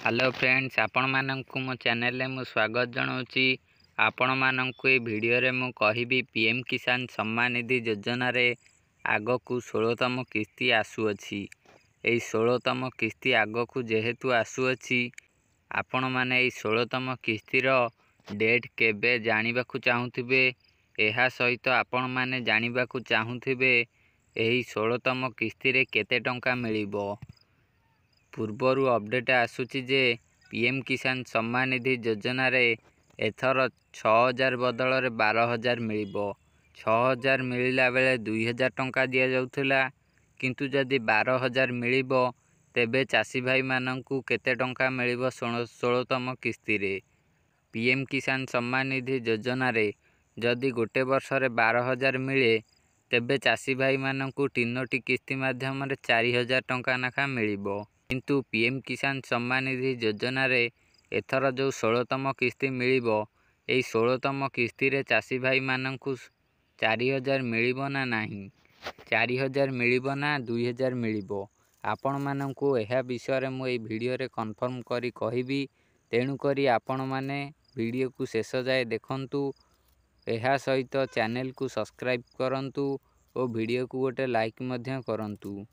Hello friends, आपण माननकु मो channel रे मु स्वागत जनाऊँगी। आपण माननकु ए वीडियो रे मु कहिबी पीएम किसान सम्मान निधि योजना रे आगकु 16तम किस्ती आसुअछि। एई 16तम किस्ती आगकु जेहेतु आसुअछि, आपण माने एई 16तम किस्ती रो डेट केबे जानिबाकु चाहुथिबे। एहा सहित आपण माने जानिबाकु चाहुथिबे एही 16तम किस्ती रे केते टंका मिलिबो। पूर्वर अपडेट आसुची जे पीएम किसान सम्मान निधि योजना रे एथर 6000 बदल रे 12000 मिलिबो। 6000 मिलिला बेले 2000 टंका दिया जाउथला, किंतु जदि 12000 मिलिबो तेबे चासी भाई माननकु केते टंका मिलिबो 16तम किस्ती रे। पीएम किसान सम्मान निधि योजना रे जदि गोटे वर्ष रे 12000 मिले तेबे चासी भाई माननकु तीनोटी किस्ती माध्यम रे 4000 टंका नाखा मिलिबो। किंतु पीएम किसान सम्मान निधि योजना रे एथर जो 16तम किस्ती मिलिबो, एई 16तम किस्ती रे चासी भाई माननकु 4000 मिलिबो ना नाही, 4000 मिलिबो ना 2000 मिलिबो। आपण माननकु एहा विषय रे मु एई वीडियो रे कन्फर्म करी कहिबी, तेणु करी आपण माने वीडियो को शेष जाए देखंतु। एहा सहित चैनल को सब्सक्राइब करंतु और वीडियो को गोटे लाइक मध्य करंतु।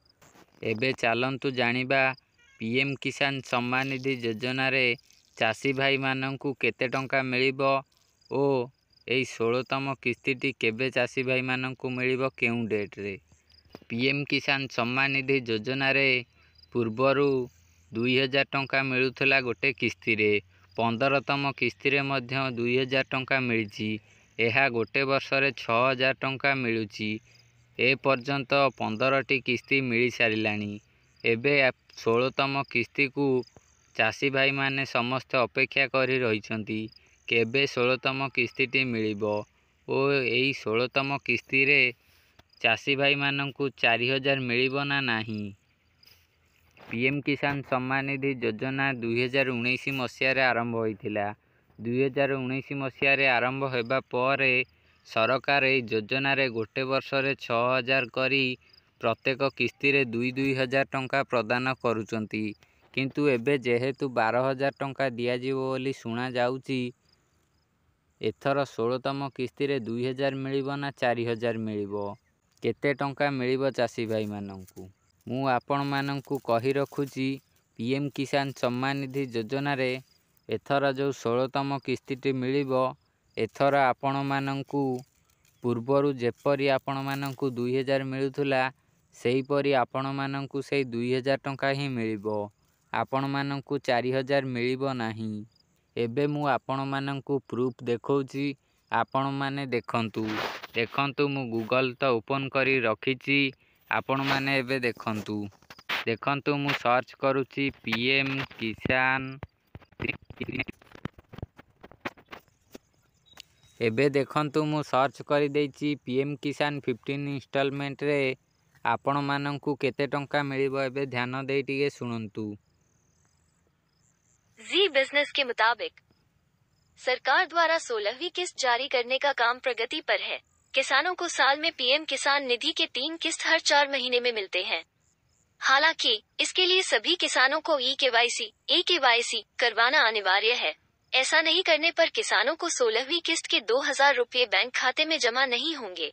एबे चलंतु जानिबा पीएम किसान सम्मान निधि योजना रे चासी भाई माननकु केते टंका मिलिबो ओ एई 16तम किस्तीटी केबे चासी भाई माननकु मिलिबो केउ डेट रे। पीएम किसान सम्मान निधि योजना रे पूर्वरु 2000 टंका मिलुथला गोटे किस्ती रे। 15तम किस्ती रे मध्य 2000 टंका मिलिछि। एहा गोटे वर्ष रे 6000 टंका मिलुछि। ए पर्यंत 15टी किस्ती मिली सारिलानी। एबे 16तम किस्ती को चासी भाई माने समस्त अपेक्षा करी रहिछंती केबे 16तम किस्तीटी मिलिबो ओ एई 16तम किस्ती रे चासी भाई माननकु 4000 मिलिबो ना नाही। पीएम किसान सम्मान निधि योजना 2019 मसिया रे आरंभ होइथिला। 2019 मसिया रे आरंभ हेबा परे सरकार ए योजना रे गोटे वर्ष रे 6000 करी प्रत्येक किस्ती रे 2000 टंका प्रदान करूचंती। किंतु एबे जेहेतु 12000 टंका दिया जीवो बोली सुना जाउची, एथर 16तम किस्ती रे 2000 मिलिबो ना 4000 मिलिबो, केते टंका मिलिबो चासी भाई माननकु। मु आपण माननकु कहि रखुची पीएम किसान सम्मान निधि योजना रे एथर जो 16तम किस्तीटी मिलिबो, एथर आपण माननकु पूर्वरु जेपरी आपण माननकु 2000 मिलुथुला सेही परी आपण माननकु सेही 2000 टंका ही मिलिबो। आपण माननकु 4000 मिलिबो नाही। एबे मु आपण माननकु प्रूफ देखौची, आपण माने देखंतु। देखंतु मु गूगल तो ओपन करी रखिची, आपण माने एबे देखंतु। देखंतु मु सर्च करूची पीएम किसान। एबे देखंतु मु सर्च करी देइची पीएम किसान 15 इंस्टॉलमेंट रे आपण माननकु केते टंका मिलिबो। एबे ध्यान देई टिके सुनंतु। जी बिजनेस के मुताबिक सरकार द्वारा 16वीं किस्त जारी करने का काम प्रगति पर है। किसानों को साल में पीएम किसान निधि के 3 किस्त हर 4 महीने में मिलते हैं। हालांकि इसके लिए सभी किसानों को ई-केवाईसी करवाना अनिवार्य है। ऐसा नहीं करने पर किसानों को 16वीं किस्त के 2000 रुपये बैंक खाते में जमा नहीं होंगे।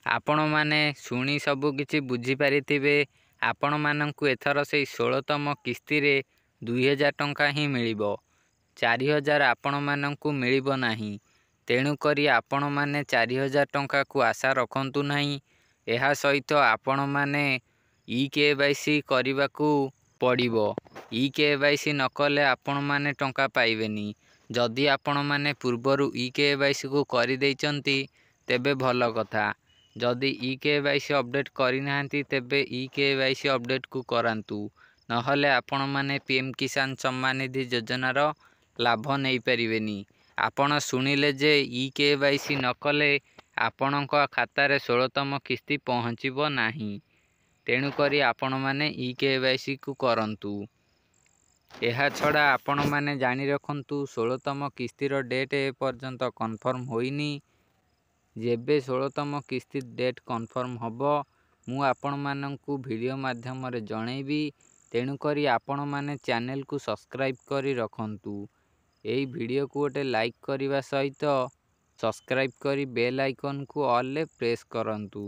आपण माने सुनी सबु किछि बुझी पारिथिबे। आपण माननकु एथर से 16तम किस्ती रे 2000 टंका ही मिलिबो, 4000 आपण माननकु मिलिबो नाही। तेणु करी आपण माने 4000 टंका को आशा रखंतु नाही। एहा सहित आपण माने ई-केवाईसी करिबाकू पड़िबो। ई-केवाईसी न कले आपण माने टंका पाइबेनी। जदि आपण माने पूर्वरु ई-केवाईसी को करि दैचंती तेबे भल कथा। जदि ई-केवाईसी अपडेट करि नाहंती तेबे ई-केवाईसी अपडेट को करांतु, नहले आपण माने पीएम किसान सम्मान निधि योजना रो लाभ नहीं परिबेनी। आपण सुनिले जे ई-केवाईसी न कले आपणक खाता रे 16तम किस्ती पहुँचीबो नाही। तेणु करी आपण माने ई-केवाईसी को करंतु। एहा छड़ा आपण माने जानि रखंतु 16तम किस्ती रो डेट ए पर्यंत कन्फर्म होइनी। जेबे 16तम किस्ती डेट कन्फर्म हबो मु आपण माननकु वीडियो माध्यम रे जणैबी। ତେଣୁକରି ଆପଣମାନେ ଚ୍ୟାନେଲକୁ ସବସ୍କ୍ରାଇବ୍ କରି ରଖନ୍ତୁ। ଏହି ଭିଡ଼ିଓକୁ ଗୋଟେ ଲାଇକ୍ କରିବା ସହିତ ସବସ୍କ୍ରାଇବ୍ କରି ବେଲ୍ ଆଇକନ୍କୁ ଅଲ୍ରେ ପ୍ରେସ୍ କରନ୍ତୁ।